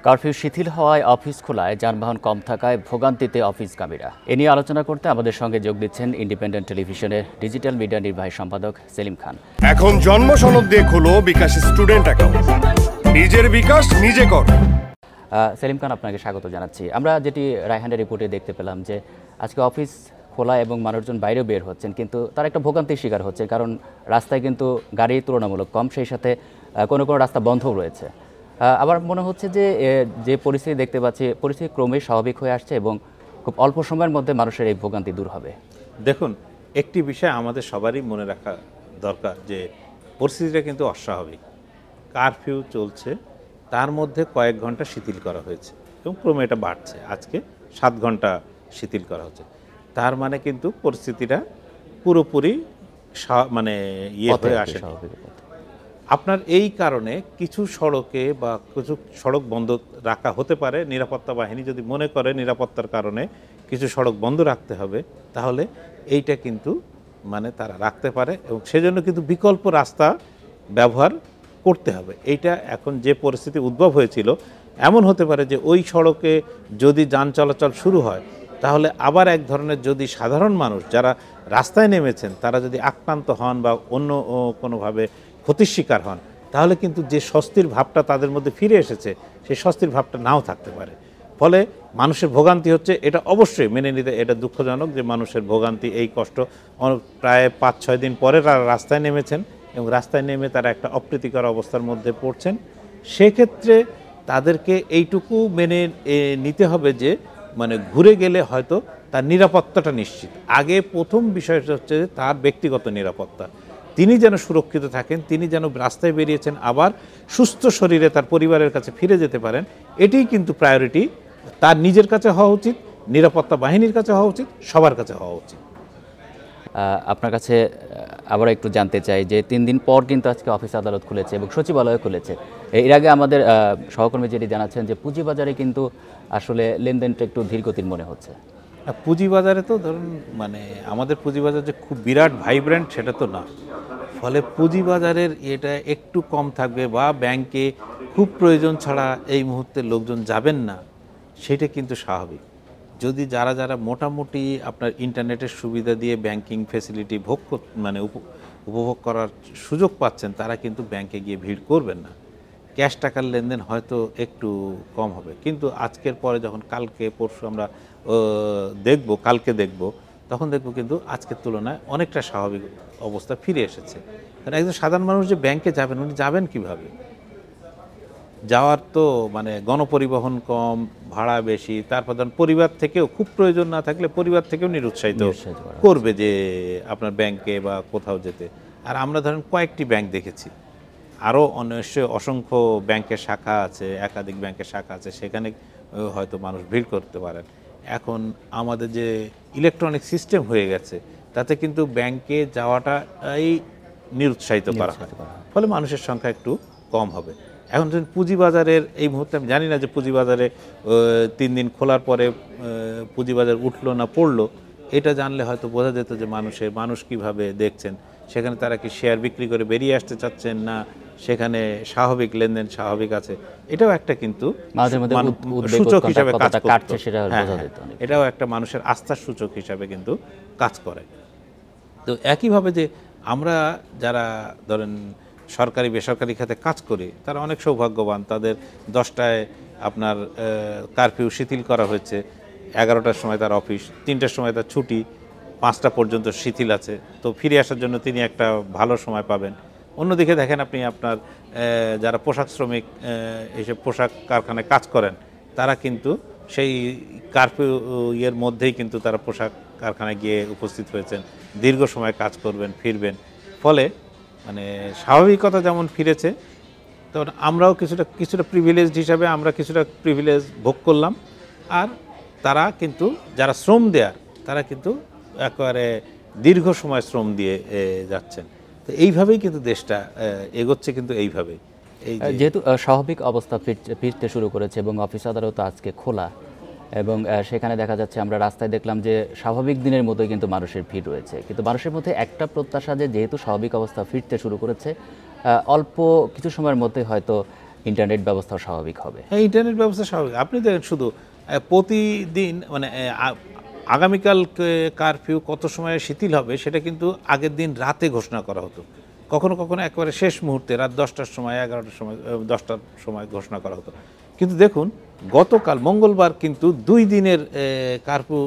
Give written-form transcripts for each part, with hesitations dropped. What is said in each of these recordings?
Curfew শিথিল হওয়ায় office খোলায় যানবাহন কম থাকায় ভোগান্তিতে অফিসগামীরা। এ নিয়ে আলোচনা করতে আমাদের সঙ্গে যোগ দিচ্ছেন ইন্ডিপেন্ডেন্ট টেলিভিশনের ডিজিটাল মিডিয়া নির্বাহী সম্পাদক সেলিম খান। এখন জন্ম সনদ দিয়ে খোলো বিকাশ স্টুডেন্ট অ্যাকাউন্ট, নিজের বিকাশ নিজে কর। সেলিম খান, আপনাকে স্বাগত জানাচ্ছি। আমরা যেটি রায়হানের রিপোর্টে দেখতে পেলাম যে আজকে অফিস খোলা এবং মানুষজন বাইরেও বের হচ্ছেন, কিন্তু তারা একটা ভোগান্তির শিকার হচ্ছে, কারণ রাস্তায় কিন্তু গাড়ি তুলনামূলক কম, সেই সাথে কোনো কোনো রাস্তা বন্ধও রয়েছে। আবার মনে হচ্ছে যে পরিস্থিতি দেখতে পাচ্ছি, পরিস্থিতি ক্রমেই স্বাভাবিক হয়ে আসছে এবং খুব অল্প সময়ের মধ্যে মানুষের এই ভোগান্তি দূর হবে। দেখুন, একটি বিষয় আমাদের সবারই মনে রাখা দরকার যে পরিস্থিতিটা কিন্তু অস্বাভাবিক। কারফিউ চলছে, তার মধ্যে কয়েক ঘন্টা শিথিল করা হয়েছে এবং ক্রমে এটা বাড়ছে। আজকে 7 ঘন্টা শিথিল করা হচ্ছে। তার মানে কিন্তু পরিস্থিতিটা পুরোপুরি হয়ে আসে। আপনার এই কারণে কিছু সড়কে বা কিছু সড়ক বন্ধ রাখা হতে পারে। নিরাপত্তা বাহিনী যদি মনে করে নিরাপত্তার কারণে কিছু সড়ক বন্ধ রাখতে হবে, তাহলে এইটা কিন্তু তারা রাখতে পারে এবং সেজন্য কিন্তু বিকল্প রাস্তা ব্যবহার করতে হবে। এইটা এখন যে পরিস্থিতি উদ্ভব হয়েছিল, এমন হতে পারে যে ওই সড়কে যদি যান চলাচল শুরু হয়, তাহলে আবার এক ধরনের যদি সাধারণ মানুষ যারা রাস্তায় নেমেছেন তারা যদি আক্রান্ত হন বা অন্য কোনোভাবে ক্ষতির শিকার হন, তাহলে কিন্তু যে স্বস্তির ভাবটা তাদের মধ্যে ফিরে এসেছে, সেই স্বস্তির ভাবটা নাও থাকতে পারে। ফলে মানুষের ভোগান্তি হচ্ছে, এটা অবশ্যই মেনে নিতে এটা দুঃখজনক যে মানুষের ভোগান্তি, এই কষ্ট প্রায় 5-6 দিন পরে তারা রাস্তায় নেমেছেন এবং রাস্তায় নেমে তারা একটা অপ্রীতিকর অবস্থার মধ্যে পড়ছেন। সেক্ষেত্রে তাদেরকে এইটুকু মেনে নিতে হবে যে ঘুরে গেলে হয়তো তার নিরাপত্তাটা নিশ্চিত। আগে প্রথম বিষয়টা হচ্ছে তার ব্যক্তিগত নিরাপত্তা, তিনি যেন সুরক্ষিত থাকেন, তিনি যেন রাস্তায় বেরিয়েছেন আবার সুস্থ শরীরে তার পরিবারের কাছে ফিরে যেতে পারেন। এটিই কিন্তু প্রায়োরিটি তার নিজের কাছে হওয়া উচিত, নিরাপত্তা বাহিনীর কাছে হওয়া উচিত, সবার কাছে হওয়া উচিত। আপনার কাছে আবার একটু জানতে চাই যে 3 দিন পর কিন্তু আজকে অফিস আদালত খুলেছে এবং সচিবালয় খুলেছে। এর আগে আমাদের সহকর্মী যেটি জানাচ্ছেন যে পুঁজিবাজারে কিন্তু আসলে লেনদেনটা একটু ধীরগতির মনে হচ্ছে। পুঁজিবাজারে তো ধরুন আমাদের পুঁজিবাজার যে খুব বিরাট ভাইব্রেন্ট সেটা তো না। ফলে পুঁজিবাজারের এটা একটু কম থাকবে বা ব্যাংকে খুব প্রয়োজন ছাড়া এই মুহূর্তে লোকজন যাবেন না, সেটা কিন্তু স্বাভাবিক। যদি যারা মোটামুটি আপনার ইন্টারনেটের সুবিধা দিয়ে ব্যাংকিং ফ্যাসিলিটি উপভোগ করার সুযোগ পাচ্ছেন, তারা কিন্তু ব্যাংকে গিয়ে ভিড় করবেন না। ক্যাশ টাকার লেনদেন হয়তো একটু কম হবে, কিন্তু আজকের পরে যখন কালকে পরশু আমরা কালকে দেখব, তখন দেখব কিন্তু আজকের তুলনায় অনেকটা স্বাভাবিক অবস্থা ফিরে এসেছে। কারণ একজন সাধারণ মানুষ যে ব্যাংকে যাবেন, উনি যাবেন কিভাবে? যাওয়ার তো গণপরিবহন কম, ভাড়া বেশি, তারপর ধরুন পরিবার থেকেও খুব প্রয়োজন না থাকলে পরিবার থেকেও নিরুৎসাহিত করবে যে আপনার ব্যাংকে বা কোথাও যেতে। আর আমরা ধরেন কয়েকটি ব্যাংক দেখেছি, আরও অসংখ্য ব্যাংকের শাখা আছে, একাধিক ব্যাংকের শাখা আছে, সেখানে হয়তো মানুষ ভিড় করতে পারেন। এখন আমাদের যে ইলেকট্রনিক সিস্টেম হয়ে গেছে, তাতে কিন্তু ব্যাংকে যাওয়াটাই নিরুৎসাহিত করা হয়, ফলে মানুষের সংখ্যা একটু কম হবে। এখন যদি পুঁজিবাজারের এই মুহূর্তে আমি জানি না যে পুঁজিবাজারে 3 দিন খোলার পরে পুঁজিবাজার উঠলো না পড়লো, এটা জানলে হয়তো বোঝা যেত যে মানুষ কিভাবে দেখছেন, সেখানে তারা কি শেয়ার বিক্রি করে বেরিয়ে আসতে চাচ্ছেন না সেখানে স্বাভাবিক লেনদেন স্বাভাবিক আছে। এটাও একটা কিন্তু সূচক হিসাবে কাজ করছে, এটাও একটা মানুষের আস্থার সূচক হিসাবে কিন্তু কাজ করে। তো একইভাবে যে আমরা যারা ধরেন সরকারি বেসরকারি খাতে কাজ করি, তারা অনেক সৌভাগ্যবান, তাদের 10টায় আপনার কারফিউ শিথিল করা হয়েছে, 11টার সময় তার অফিস, 3টার সময় তার ছুটি, 5টা পর্যন্ত শিথিল আছে। তো ফিরে আসার জন্য তিনি একটা ভালো সময় পাবেন। অন্যদিকে দেখেন আপনি আপনার যারা পোশাক শ্রমিক এইসব পোশাক কারখানায় কাজ করেন, তারা কিন্তু সেই কারফিউ এর মধ্যেই কিন্তু তারা পোশাক কারখানায় গিয়ে উপস্থিত হয়েছেন, দীর্ঘ সময় কাজ করবেন, ফিরবেন। ফলে স্বাভাবিকতা যেমন ফিরেছে, তখন আমরাও কিছুটা প্রিভিলেজড হিসাবে আমরা কিছুটা প্রিভিলেজ ভোগ করলাম। আর তারা কিন্তু যারা শ্রম দেয়ার, তারা কিন্তু একেবারে দীর্ঘ সময় শ্রম দিয়ে যাচ্ছেন। তো এইভাবেই কিন্তু দেশটা এগোচ্ছে, কিন্তু এইভাবেই যেহেতু স্বাভাবিক অবস্থা ফিরতে শুরু করেছে এবং অফিস আদালত আজকে খোলা, এবং সেখানে দেখা যাচ্ছে আমরা রাস্তায় দেখলাম যে স্বাভাবিক দিনের মতোই কিন্তু মানুষের ভিড় রয়েছে, কিন্তু মানুষের মধ্যে একটা প্রত্যাশা যে যেহেতু স্বাভাবিক অবস্থা ফিরতে শুরু করেছে, অল্প কিছু সময়ের মধ্যে হয়তো ইন্টারনেট ব্যবস্থা স্বাভাবিক হবে। হ্যাঁ, ইন্টারনেট ব্যবস্থা স্বাভাবিক। আপনি দেখেন শুধু প্রতিদিন মানে আগামীকাল কারফিউ কত সময়ে শিথিল হবে সেটা কিন্তু আগের দিন রাতে ঘোষণা করা হতো, কখনো কখনো একেবারে শেষ মুহূর্তে রাত 10টার সময় 11টার সময় 10টার সময় ঘোষণা করা হতো। কিন্তু দেখুন গতকাল মঙ্গলবার কিন্তু 2 দিনের কারফিউ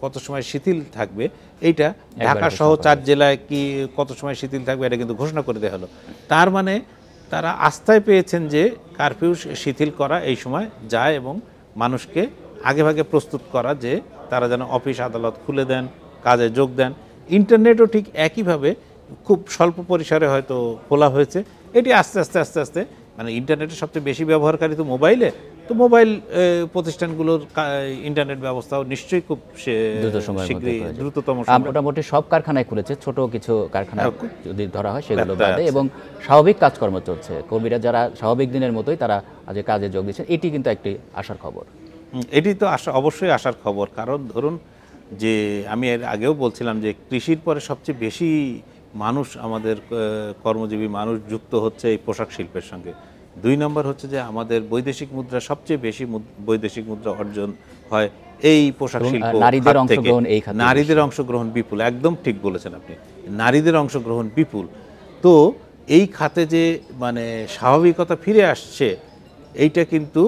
কত সময় শিথিল থাকবে এইটা ঢাকা সহ 4 জেলায় কি কত সময় শিথিল থাকবে এটা কিন্তু ঘোষণা করে দেওয়া হলো। তার মানে তারা আস্থায় পেয়েছেন যে কারফিউ শিথিল করা এই সময় যায় এবং মানুষকে আগেভাগে প্রস্তুত করা যে তারা যেন অফিস আদালত খুলে দেন, কাজে যোগ দেন। ইন্টারনেটও ঠিক একইভাবে খুব স্বল্প পরিসরে হয়তো খোলা হয়েছে। এটি আস্তে আস্তে আস্তে আস্তে মানে ইন্টারনেটের সবচেয়ে বেশি ব্যবহারকারী তো মোবাইলে, তো মোবাইল প্রতিষ্ঠানগুলোর ইন্টারনেট ব্যবস্থাও নিশ্চয়ই খুব শীঘ্রই দ্রুততম মোটামুটি সব কারখানায় খুলেছে, ছোট কিছু কারখানা যদি ধরা হয় সেগুলো বাদে, এবং স্বাভাবিক কাজকর্ম চলছে। কর্মীরা যারা স্বাভাবিক দিনের মতোই তারা আজ কাজে যোগ দিচ্ছেন, এটি কিন্তু একটি আশার খবর। এটি তো অবশ্যই আশার খবর, কারণ ধরুন যে আমি এর আগেও বলছিলাম যে কৃষির পরে সবচেয়ে বেশি মানুষ আমাদের কর্মজীবী মানুষ যুক্ত হচ্ছে এই পোশাক শিল্পের সঙ্গে। 2 নম্বর হচ্ছে যে আমাদের বৈদেশিক মুদ্রা সবচেয়ে বেশি বৈদেশিক মুদ্রা অর্জন হয় এই পোশাক শিল্প। নারীদের অংশগ্রহণ বিপুল, একদম ঠিক বলেছেন আপনি, নারীদের অংশগ্রহণ বিপুল। তো এই খাতে যে মানে স্বাভাবিকতা ফিরে আসছে এইটা কিন্তু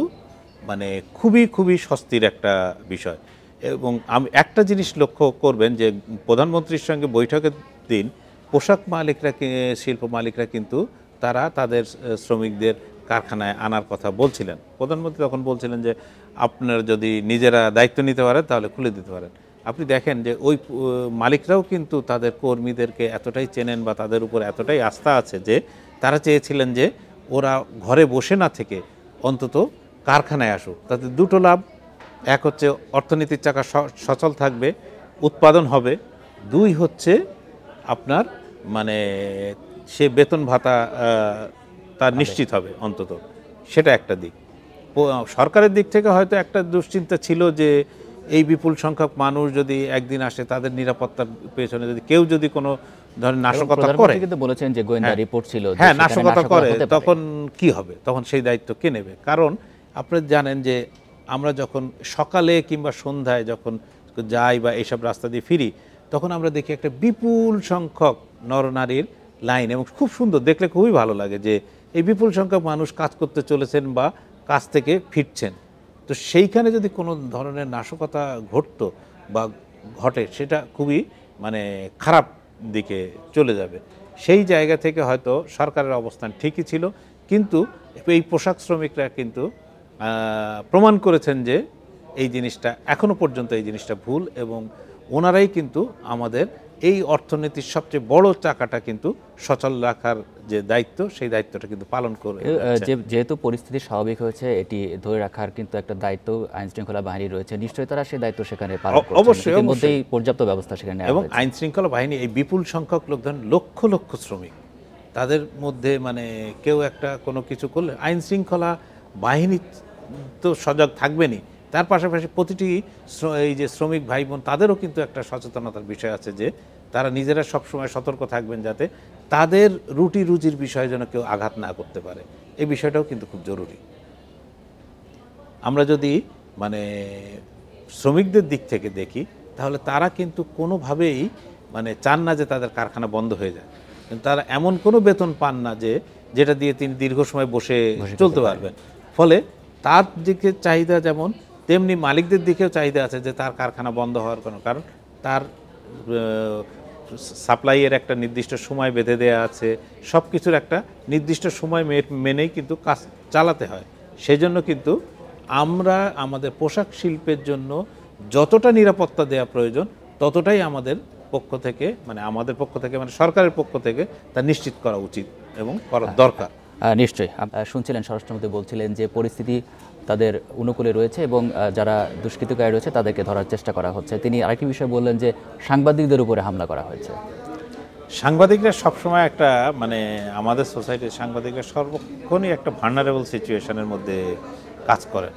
মানে খুবই খুবই স্বস্তির একটা বিষয়। এবং আমি একটা জিনিস লক্ষ্য করবেন যে প্রধানমন্ত্রীর সঙ্গে বৈঠকের দিন পোশাক মালিকরা শিল্প মালিকরা কিন্তু তারা তাদের শ্রমিকদের কারখানায় আনার কথা বলছিলেন। প্রধানমন্ত্রী তখন বলছিলেন যে আপনারা যদি নিজেরা দায়িত্ব নিতে পারেন তাহলে খুলে দিতে পারেন। আপনি দেখেন যে ওই মালিকরাও কিন্তু তাদের কর্মীদেরকে এতটাই চেনেন বা তাদের উপর এতটাই আস্থা আছে যে তারা চেয়েছিলেন যে ওরা ঘরে বসে না থেকে অন্তত কারখানায় আসুক। তাতে দুটো লাভ, এক হচ্ছে অর্থনীতির চাকা সচল থাকবে, উৎপাদন হবে, 2 হচ্ছে আপনার মানে সে বেতন ভাতা তার নিশ্চিত হবে অন্তত, সেটা একটা দিক। সরকারের দিক থেকে হয়তো একটা দুশ্চিন্তা ছিল যে এই বিপুল সংখ্যক মানুষ যদি একদিন আসে তাদের নিরাপত্তার পেছনে যদি কেউ যদি কোনো ধরেন নাশকতা করে, কিন্তু বলেছেন যে গোয়েন্দা রিপোর্ট ছিল, হ্যাঁ নাশকতা করে তখন কি হবে, তখন সেই দায়িত্ব কে নেবে? কারণ আপনারা জানেন যে আমরা যখন সকালে কিংবা সন্ধ্যায় যখন যাই বা এইসব রাস্তা দিয়ে ফিরি তখন আমরা দেখি একটা বিপুল সংখ্যক নরনারীর লাইন, এবং খুব সুন্দর দেখলে খুবই ভালো লাগে যে এই বিপুল সংখ্যক মানুষ কাজ করতে চলেছেন বা কাজ থেকে ফিরছেন। তো সেইখানে যদি কোনো ধরনের নাশকতা ঘটতো বা ঘটে সেটা খুবই মানে খারাপ দিকে চলে যাবে। সেই জায়গা থেকে হয়তো সরকারের অবস্থান ঠিকই ছিল, কিন্তু এই পোশাক শ্রমিকরা কিন্তু প্রমাণ করেছেন যে এই জিনিসটা এখনো পর্যন্ত এই জিনিসটা ভুল, এবং ওনারাই কিন্তু আমাদের এই অর্থনীতির সবচেয়ে বড় চাকাটা কিন্তু সচল রাখার যে দায়িত্ব সেই দায়িত্বটা কিন্তু পালন করে। যেহেতু পরিস্থিতি স্বাভাবিক হয়েছে এটি ধরে রাখার কিন্তু একটা দায়িত্ব আইন শৃঙ্খলা বাহিনী রয়েছে, নিশ্চয়ই তারা সেই দায়িত্ব সেখানে পালন করছে। অবশ্যই ইতিমধ্যেই পর্যাপ্ত ব্যবস্থা সেখানে নেওয়া হয়েছে। এবং আইন শৃঙ্খলা বাহিনী এই বিপুল সংখ্যক লোক ধরেন লক্ষ লক্ষ শ্রমিক, তাদের মধ্যে মানে কেউ একটা কোনো কিছু করলে আইন শৃঙ্খলা বাহিনী তো সজাগ থাকবেনই, তার পাশাপাশি প্রতিটি এই যে শ্রমিক ভাই বোন তাদেরও কিন্তু একটা সচেতনতার বিষয় আছে যে তারা নিজেরা সবসময় সতর্ক থাকবেন যাতে তাদের রুটি রুজির বিষয়ে যেন কেউ আঘাত না করতে পারে, এই বিষয়টাও কিন্তু খুব জরুরি। আমরা যদি মানে শ্রমিকদের দিক থেকে দেখি তাহলে তারা কিন্তু কোনোভাবেই মানে চান না যে তাদের কারখানা বন্ধ হয়ে যায়, কিন্তু তারা এমন কোনো বেতন পান না যে যেটা দিয়ে তিনি দীর্ঘ সময় বসে চলতে পারবেন। ফলে তার দিকে চাহিদা যেমন তেমনি মালিকদের দিকেও চাহিদা আছে যে তার কারখানা বন্ধ হওয়ার কোনো কারণ তার সাপ্লাইয়ের একটা নির্দিষ্ট সময় বেঁধে দেওয়া আছে, সব কিছুর একটা নির্দিষ্ট সময় মেনেই কিন্তু কাজ চালাতে হয়। সেই জন্য কিন্তু আমরা আমাদের পোশাক শিল্পের জন্য যতটা নিরাপত্তা দেওয়া প্রয়োজন ততটাই আমাদের পক্ষ থেকে মানে সরকারের পক্ষ থেকে তা নিশ্চিত করা উচিত এবং করা দরকার। নিশ্চয়ই শুনছিলেন স্বরাষ্ট্রমন্ত্রী বলছিলেন যে পরিস্থিতি তাদের অনুকূলে রয়েছে এবং যারা দুষ্কৃতকারী রয়েছে তাদেরকে ধরার চেষ্টা করা হচ্ছে। তিনি আরেকটি বিষয় বললেন যে সাংবাদিকদের উপরে হামলা করা হয়েছে। সাংবাদিকরা সবসময় একটা মানে আমাদের সোসাইটির সাংবাদিকরা সর্বক্ষণই একটা ভালনারেবল সিচুয়েশনের মধ্যে কাজ করে,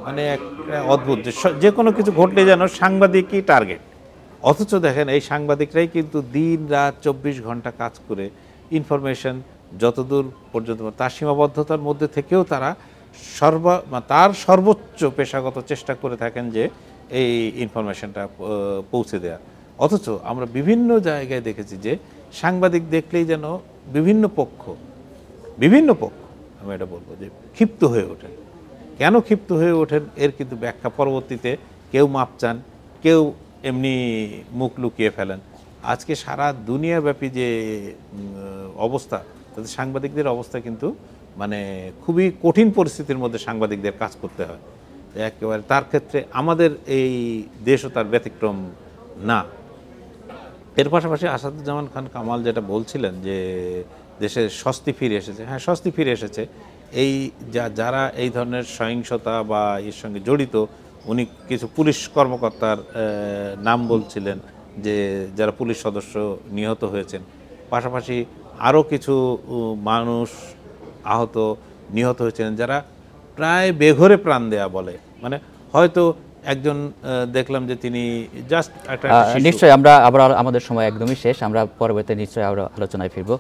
মানে একটা অদ্ভুত যে কোনো কিছু ঘটলে যেন সাংবাদিকই টার্গেট। অথচ দেখেন এই সাংবাদিকরাই কিন্তু দিন রাত 24 ঘন্টা কাজ করে ইনফরমেশন যতদূর পর্যন্ত তার সীমাবদ্ধতার মধ্যে থেকেও তারা তার সর্বোচ্চ পেশাগত চেষ্টা করে থাকেন যে এই ইনফরমেশনটা পৌঁছে দেওয়া। অথচ আমরা বিভিন্ন জায়গায় দেখেছি যে সাংবাদিক দেখলেই যেন বিভিন্ন পক্ষ আমি এটা বলবো যে ক্ষিপ্ত হয়ে ওঠেন। কেন ক্ষিপ্ত হয়ে ওঠেন এর কিন্তু ব্যাখ্যা পরবর্তীতে কেউ মাপ চান, কেউ এমনি মুখ লুকিয়ে ফেলেন। আজকে সারা দুনিয়াব্যাপী যে অবস্থা, তাদের সাংবাদিকদের অবস্থা কিন্তু মানে খুবই কঠিন পরিস্থিতির মধ্যে সাংবাদিকদের কাজ করতে হয় একেবারে। তার ক্ষেত্রে আমাদের এই দেশও তার ব্যতিক্রম না। এর পাশাপাশি আসাদুজ্জামান খান কামাল যেটা বলছিলেন যে দেশে স্বস্তি ফিরে এসেছে, হ্যাঁ স্বস্তি ফিরে এসেছে। এই যারা এই ধরনের সহিংসতা বা এর সঙ্গে জড়িত, উনি কিছু পুলিশ কর্মকর্তার নাম বলছিলেন যে যারা পুলিশ সদস্য নিহত হয়েছেন, পাশাপাশি আরও কিছু মানুষ নিহত হয়েছিলেন যারা প্রায় বেঘরে প্রাণ দেয়া বলে। মানে হয়তো একজন দেখলাম যে তিনি জাস্ট একটা নিশ্চয়ই আমরা আবার আমাদের সময় একদমই শেষ, আমরা পরবর্তী নিশ্চয়ই আরও আলোচনায় ফিরবো।